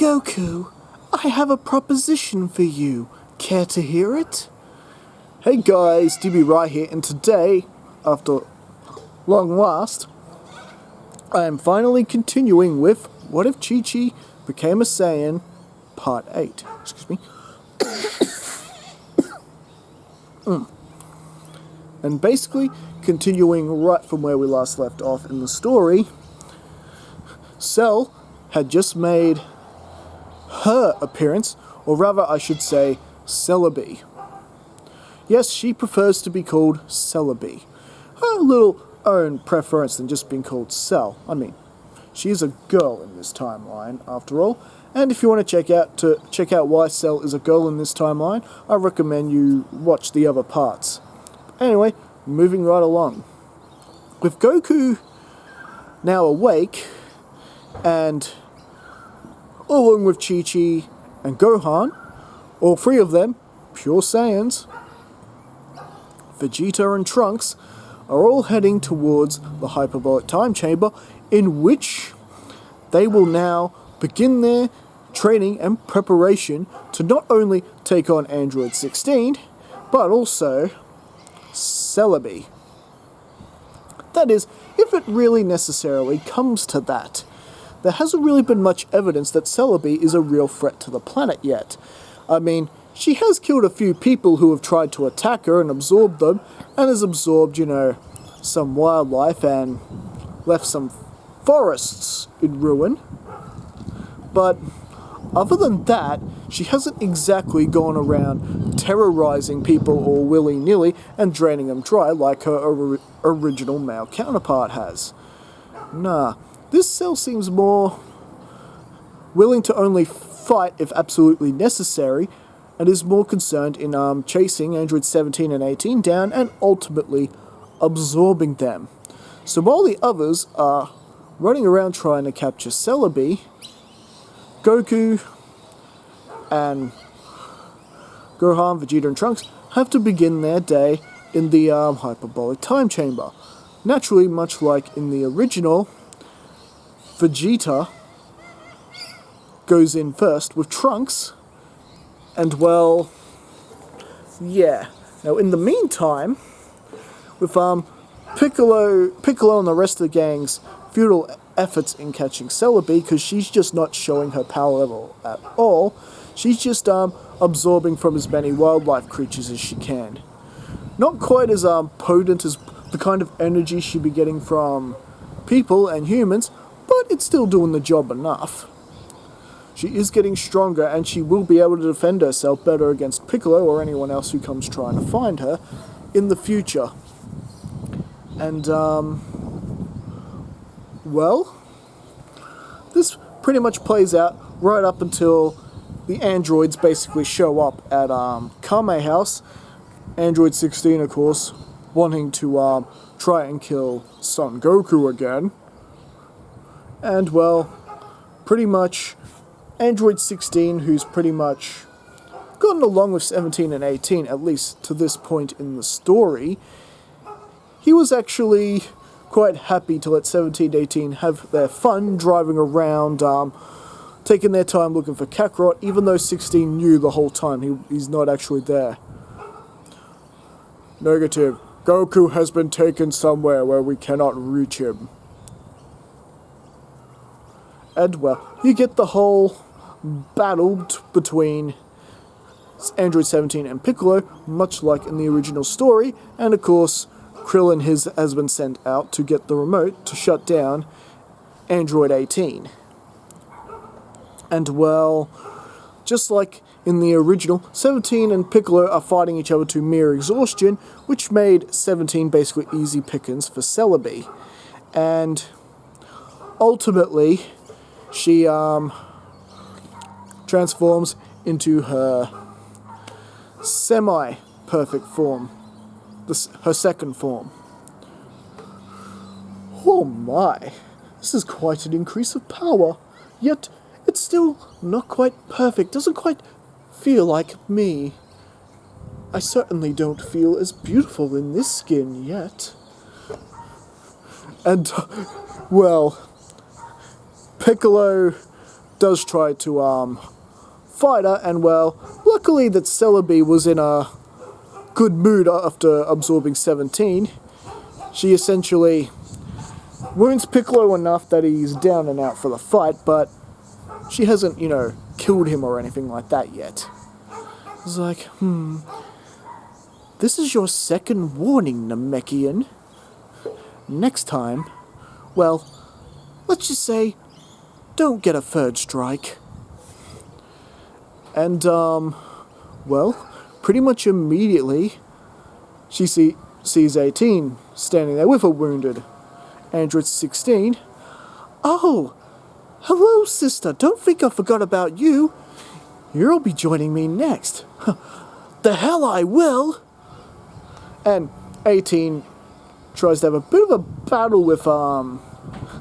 Goku, I have a proposition for you. Care to hear it? Hey guys, DB right here, and today, after long last, I am finally continuing with What If Chi-Chi Became a Saiyan, Part 8. Excuse me. And basically, continuing right from where we last left off in the story, Cell had just made her appearance, or rather I should say, Celebi. Yes, she prefers to be called Celebi. Her little own preference than just being called Cell. I mean, she is a girl in this timeline, after all. And if you want to check out why Cell is a girl in this timeline, I recommend you watch the other parts. Anyway, moving right along. With Goku now awake, and along with Chi-Chi and Gohan, all three of them, pure Saiyans, Vegeta and Trunks, are all heading towards the hyperbolic time chamber, in which they will now begin their training and preparation to not only take on Android 16, but also Celebi. That is, if it really necessarily comes to that. There hasn't really been much evidence that Celebi is a real threat to the planet yet. I mean, she has killed a few people who have tried to attack her and absorb them, and has absorbed, some wildlife and left some forests in ruin. But other than that, she hasn't exactly gone around terrorizing people all willy-nilly and draining them dry like her original male counterpart has. Nah, this Cell seems more willing to only fight if absolutely necessary, and is more concerned in chasing Android 17 and 18 down and ultimately absorbing them. So while the others are running around trying to capture Celebi, Goku and Gohan, Vegeta and Trunks have to begin their day in the hyperbolic time chamber. Naturally, much like in the original, Vegeta goes in first with Trunks, and well, yeah. Now in the meantime, with Piccolo and the rest of the gang's futile efforts in catching Celebi, because she's just not showing her power level at all, she's just absorbing from as many wildlife creatures as she can. Not quite as potent as the kind of energy she'd be getting from people and humans, but it's still doing the job enough. She is getting stronger, and she will be able to defend herself better against Piccolo or anyone else who comes trying to find her in the future. And, well, this pretty much plays out right up until the androids basically show up at Kame House. Android 16, of course, wanting to try and kill Son Goku again. And, well, pretty much Android 16, who's pretty much gotten along with 17 and 18, at least to this point in the story, he was actually quite happy to let 17 and 18 have their fun driving around, taking their time looking for Kakarot, even though 16 knew the whole time he's not actually there. Negative. Goku has been taken somewhere where we cannot reach him. And, well, you get the whole battle between Android 17 and Piccolo, much like in the original story, and of course, Krillin has been sent out to get the remote to shut down Android 18. And, well, just like in the original, 17 and Piccolo are fighting each other to mere exhaustion, which made 17 basically easy pickings for Celebi. And ultimately, she transforms into her semi-perfect form, her second form. Oh my, this is quite an increase of power, yet it's still not quite perfect, doesn't quite feel like me. I certainly don't feel as beautiful in this skin yet. And, well, Piccolo does try to fight her, and well, luckily that Celebi was in a good mood after absorbing 17. She essentially wounds Piccolo enough that he's down and out for the fight, but she hasn't, killed him or anything like that yet. It's like, this is your second warning, Namekian. Next time, well, let's just say, don't get a third strike. And, well, pretty much immediately, she sees 18 standing there with a wounded Android 16. Oh, hello, sister. Don't think I forgot about you. You'll be joining me next. The hell I will. And 18 tries to have a bit of a battle with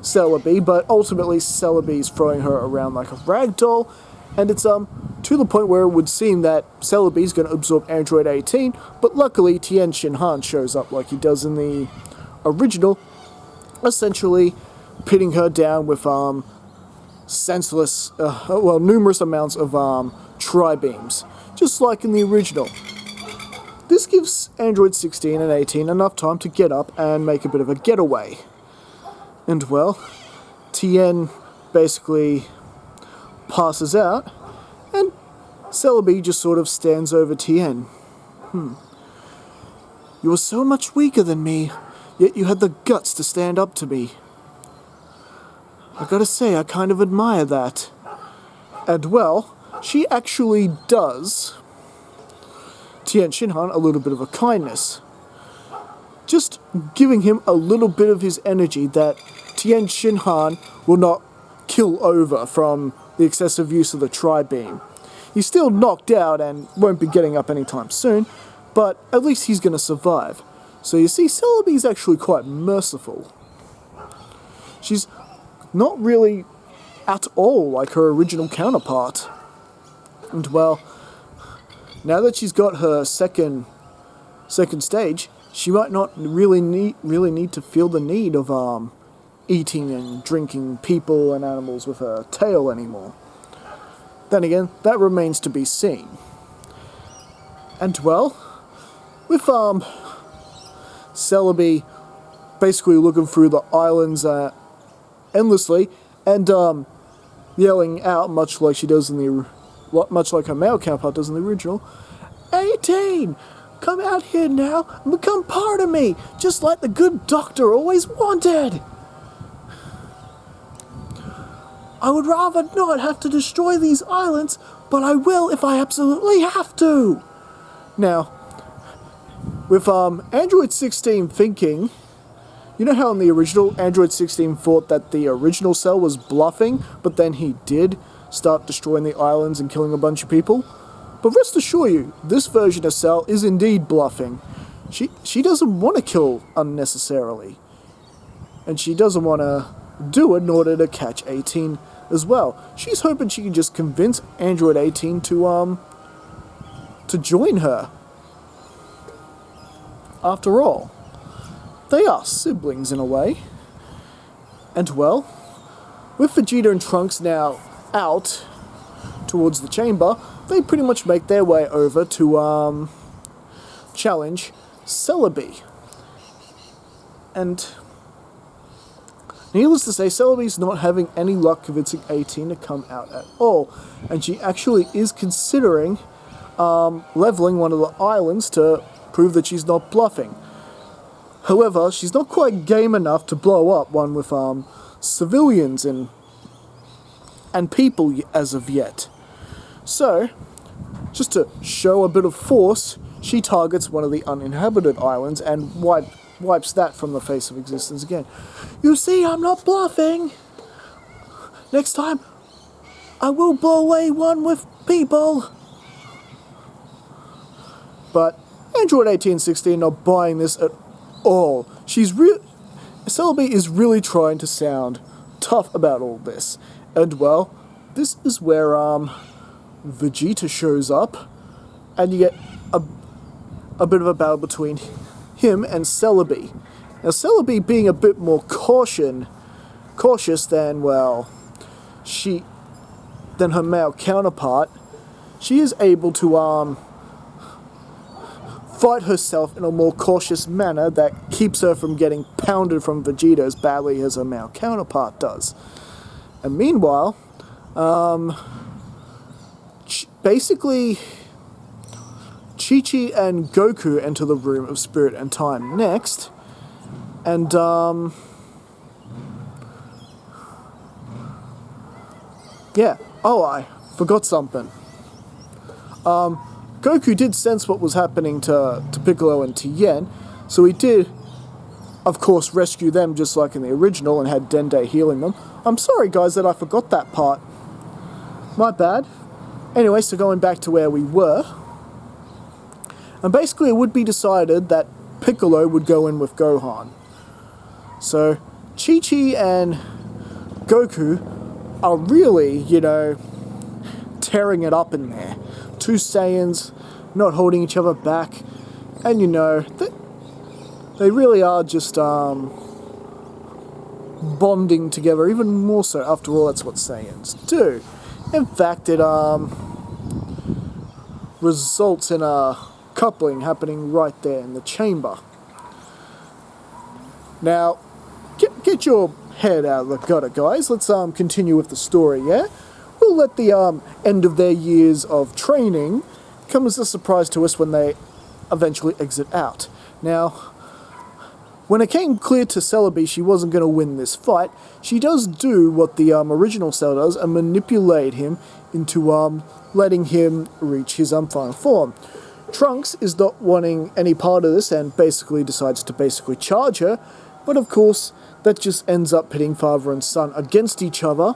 Celebi, but ultimately Celebi's throwing her around like a rag doll, and it's to the point where it would seem that Celebi's going to absorb Android 18, but luckily Tien Shinhan shows up like he does in the original, essentially pitting her down with senseless, numerous amounts of tri-beams, just like in the original. This gives Android 16 and 18 enough time to get up and make a bit of a getaway. And well, Tien basically passes out, and Celebi just sort of stands over Tien. You were so much weaker than me, yet you had the guts to stand up to me. I gotta say, I kind of admire that. And well, she actually does Tien Shinhan a little bit of a kindness. Just giving him a little bit of his energy that Tien Shinhan will not kill over from the excessive use of the tri-beam. He's still knocked out and won't be getting up anytime soon, but at least he's going to survive. So you see, Celebi's actually quite merciful. She's not really at all like her original counterpart. And well, now that she's got her second stage, she might not really need to feel the need of eating and drinking people and animals with her tail anymore. Then again, that remains to be seen. And well, with Celebi basically looking through the islands endlessly and yelling out, much like she does much like her male counterpart does in the original, 18! Come out here now and become part of me, just like the good doctor always wanted! I would rather not have to destroy these islands, but I will if I absolutely have to! Now, with Android 16 thinking, you know how in the original, Android 16 thought that the original Cell was bluffing, but then he did start destroying the islands and killing a bunch of people? But rest assure you, this version of Cell is indeed bluffing. She doesn't want to kill unnecessarily. And she doesn't want to do it in order to catch 18 as well. She's hoping she can just convince Android 18 to join her. After all, they are siblings in a way. And well, with Vegeta and Trunks now out towards the chamber, they pretty much make their way over to challenge Celebi. And needless to say, Celebi's not having any luck convincing 18 to come out at all. And she actually is considering leveling one of the islands to prove that she's not bluffing. However, she's not quite game enough to blow up one with civilians and people as of yet. So, just to show a bit of force, she targets one of the uninhabited islands and wipes that from the face of existence again. You see, I'm not bluffing! Next time, I will blow away one with people! But Android 1816 not buying this at all. Celebi is really trying to sound tough about all this. And well, this is where Vegeta shows up, and you get a bit of a battle between him and Celebi. Now Celebi being a bit more cautious than, well, she than her male counterpart, she is able to fight herself in a more cautious manner that keeps her from getting pounded from Vegeta as badly as her male counterpart does. And meanwhile, basically, Chi-Chi and Goku enter the Room of Spirit and Time next, and yeah, oh, I forgot something. Goku did sense what was happening to Piccolo and Tien, so he did, of course, rescue them just like in the original and had Dende healing them. I'm sorry, guys, that I forgot that part. My bad. Anyway, so going back to where we were, and basically it would be decided that Piccolo would go in with Gohan. So, Chi-Chi and Goku are really, tearing it up in there. Two Saiyans not holding each other back, and they really are just bonding together even more so. After all, that's what Saiyans do. In fact, it results in a coupling happening right there in the chamber. Now, get your head out of the gutter, guys. Let's continue with the story, yeah? We'll let the end of their years of training come as a surprise to us when they eventually exit out. Now, when it came clear to Celebi she wasn't going to win this fight, she does do what the original Cell does and manipulate him into letting him reach his final form. Trunks is not wanting any part of this and basically decides to charge her, but of course that just ends up pitting father and son against each other,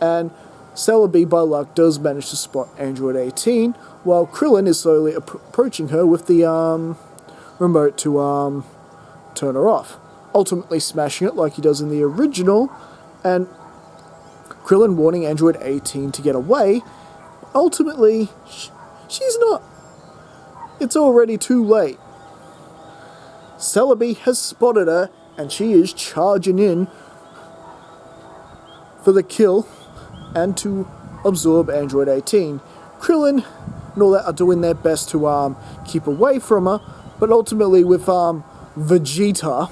and Celebi, by luck, does manage to spot Android 18, while Krillin is slowly approaching her with the remote to turn her off, ultimately smashing it like he does in the original, and Krillin warning Android 18 to get away. Ultimately, she's not. It's already too late. Celebi has spotted her, and she is charging in for the kill and to absorb Android 18. Krillin and all that are doing their best to keep away from her, but ultimately with Vegeta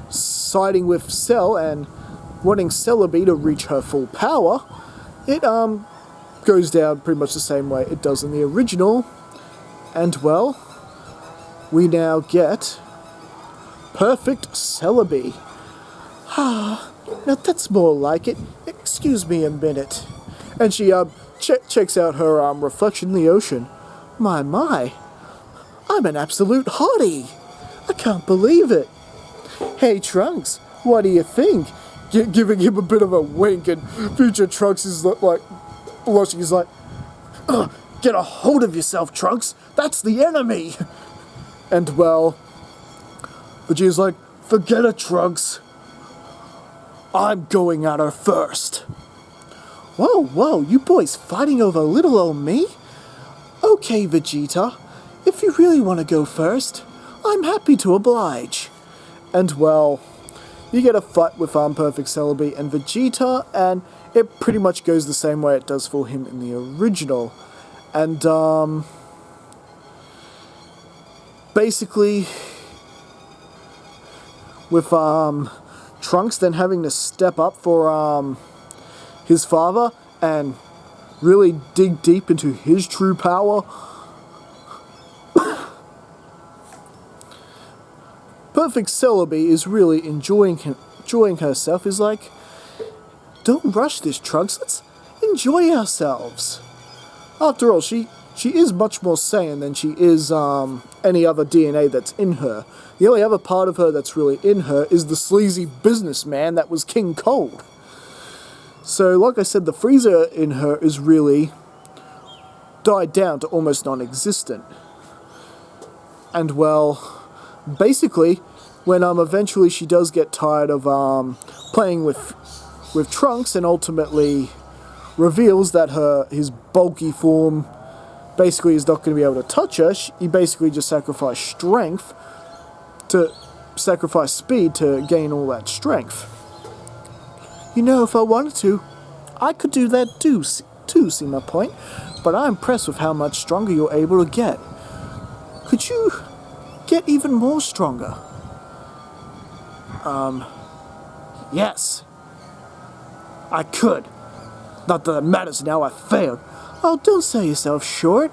siding with Cell and wanting Celebi to reach her full power, it goes down pretty much the same way it does in the original, and well, we now get Perfect Celebi. Now that's more like it. Excuse me a minute. And she checks out her reflection in the ocean. My, I'm an absolute hottie. I can't believe it. Hey Trunks, what do you think? Giving him a bit of a wink, and future Trunks is like blushing. He's like, get a hold of yourself, Trunks. That's the enemy. And well, Vegeta's like, forget it, Trunks. I'm going at her first. Whoa, you boys fighting over little old me? Okay, Vegeta, if you really want to go first, I'm happy to oblige. And well, you get a fight with Perfect Celebi and Vegeta, and it pretty much goes the same way it does for him in the original. And basically, with Trunks then having to step up for his father and really dig deep into his true power, Perfect Celebi is really enjoying herself. Is like, don't rush this, Trunks. Let's enjoy ourselves. After all, she is much more Saiyan than she is any other DNA that's in her. The only other part of her that's really in her is the sleazy businessman that was King Cold. So, like I said, the Frieza in her is really died down to almost non-existent. And well, basically, when eventually she does get tired of playing with Trunks and ultimately reveals that his bulky form basically is not going to be able to touch her, he basically just sacrificed speed to gain all that strength. You know, if I wanted to, I could do that too, see my point? But I'm impressed with how much stronger you're able to get. Could you get even more stronger? Yes. I could. Not that it matters now I failed. Oh, don't sell yourself short.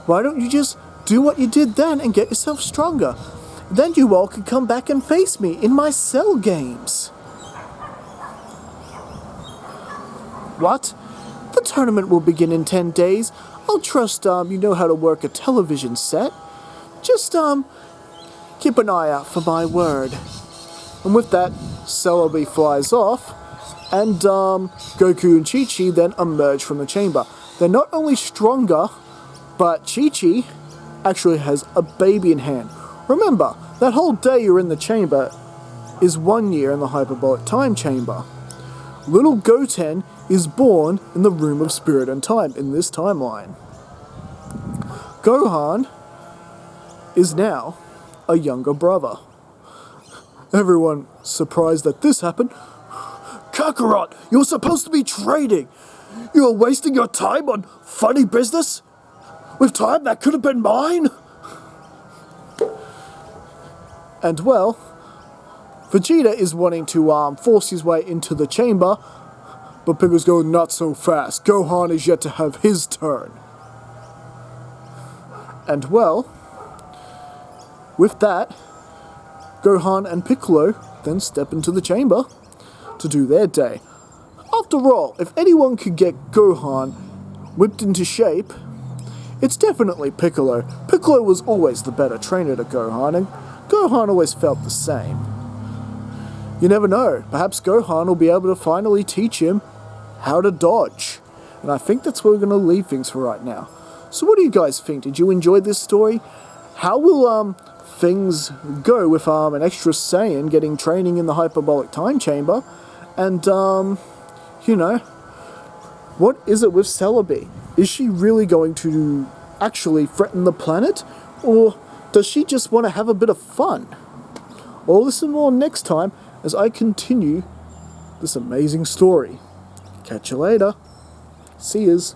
Why don't you just do what you did then and get yourself stronger? Then you all can come back and face me in my Cell games. What? The tournament will begin in 10 days. I'll trust, you know how to work a television set. Just, keep an eye out for my word. And with that, Celebi flies off, and, Goku and Chi-Chi then emerge from the chamber. They're not only stronger, but Chi-Chi actually has a baby in hand. Remember, that whole day you're in the chamber is 1 year in the hyperbolic time chamber. Little Goten is born in the Room of Spirit and Time in this timeline. Gohan is now a younger brother. Everyone surprised that this happened. Kakarot, you're supposed to be trading. You're wasting your time on funny business? With time that could have been mine? And well, Vegeta is wanting to force his way into the chamber, but Piccolo's going not so fast. Gohan is yet to have his turn. And well, with that, Gohan and Piccolo then step into the chamber to do their day. After all, if anyone could get Gohan whipped into shape, it's definitely Piccolo. Piccolo was always the better trainer to Gohan, and Gohan always felt the same. You never know, perhaps Gohan will be able to finally teach him how to dodge. And I think that's where we're going to leave things for right now. So what do you guys think? Did you enjoy this story? How will things go with an extra Saiyan getting training in the hyperbolic time chamber? And, you know, what is it with Celebi? Is she really going to actually threaten the planet? Or does she just want to have a bit of fun? All this and more next time as I continue this amazing story. Catch you later. See yous.